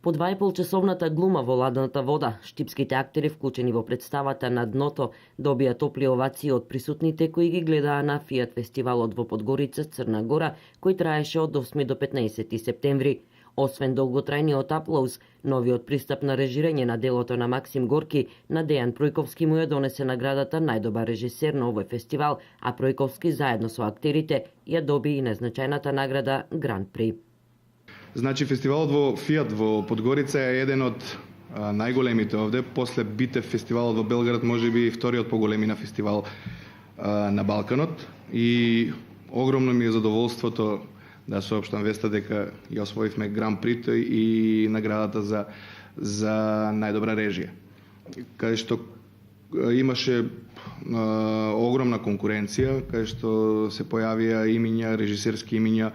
По 2,5-часовната глума во ладната вода, штипските актери вклучени во представата На дното добија топли овации од присутните кои ги гледаа на Фијат фестивалот во Подгорица, Црна Гора, кој траеше од 8 до 15 септември. Освен долготрајниот аплауз, новиот пристап на режирање на делото на Максим Горки, на Дејан Пројковски му ја донесе наградата најдобар режисер на овој фестивал, а Пројковски заедно со актерите ја доби и незначајната награда Гран При. Значи, фестивалот во Фијат во Подгорица е еден од најголемите овде. После Битев фестивалот во Белград може би вториот по големина фестивал на Балканот. И огромно ми е задоволството да соопштам веста дека ја освоивме Гран Прито и наградата за најдобра режија. Каде што имаше огромна конкуренција, каде што се појавија имиња, режисерски имиња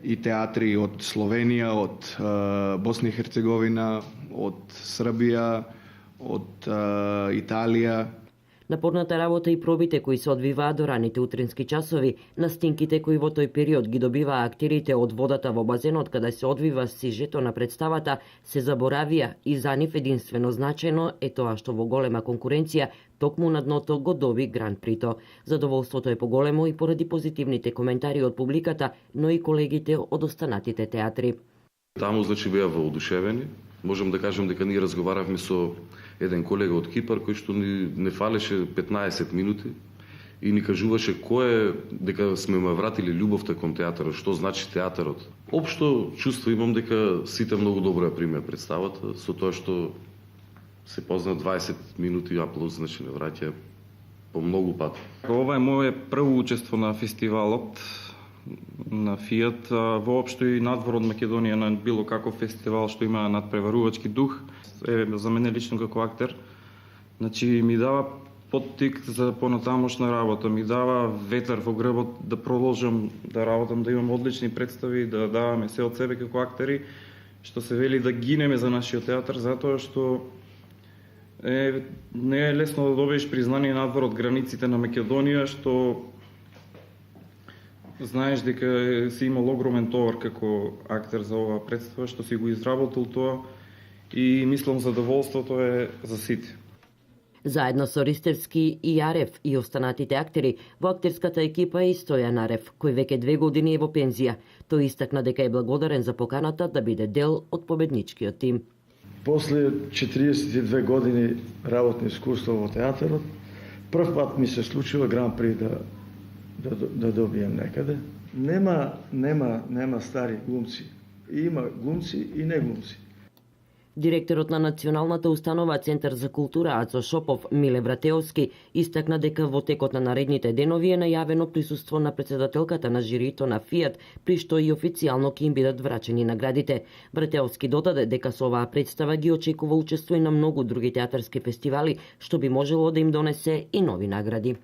и театри од Словенија, од Босна и Херцеговина, од Србија, од Италија. Напорната работа и пробите кои се одвиваа до раните утрински часови, настинките кои во тој период ги добиваа актерите од водата во базенот каде се одвива сижето на представата, се заборавија и за нив единствено значајно е тоа што во голема конкуренција токму На дното го доби Гран Прито. Задоволството е поголемо и поради позитивните коментари од публиката, но и колегите од останатите театри. Таму значи беа воодушевени. Можам да кажам дека ние разговаравме со еден колега од Кипар кој што ни не фалеше 15 минути и ни кажуваше дека сме ме вратили љубовта кон театарот, што значи театарот. Општо чувство имам дека сите многу добро ја примеа представата, со тоа што се позна 20 минути аплауз, значи не враќа по многу пати. Ова е моје прво учество на фестивалот на Фијат, воопшто и надвор од Македонија на било каков фестивал што има надпреварувачки дух. За мене лично како актер, значи ми дава поттик за понатамошна работа, ми дава ветер во грбот да продолжам да работам, да имам одлични представи, да даваме се од себе како актери, што се вели да гинеме за нашиот театар, затоа што не е лесно да добиеш признание надвор од границите на Македонија, што знаеш дека си имал огромен товар како актер за оваа представа, што си го изработил тоа и мислам задоволството е за сите. Заедно со Ристевски и Јарев и останатите актери, во актерската екипа е и Стојан Арев, кој веќе 2 години е во пензија. Тој истакна дека е благодарен за поканата да биде дел од победничкиот тим. После 42 години работно искуство во театарот, прв пат ми се случува Гран При да добијам некаде. Нема стари глумци. Има глумци и не глумци. Директорот на Националната установа Центар за култура Ацо Шопов Миле Вратеовски истакна дека во текот на наредните денови е најавено присуство на претседателката на жирито на Фијат, при што и официјално ќе им бидат врачени наградите. Вратеовски додаде дека со оваа представа ги очекува учество и на многу други театарски фестивали, што би можело да им донесе и нови награди.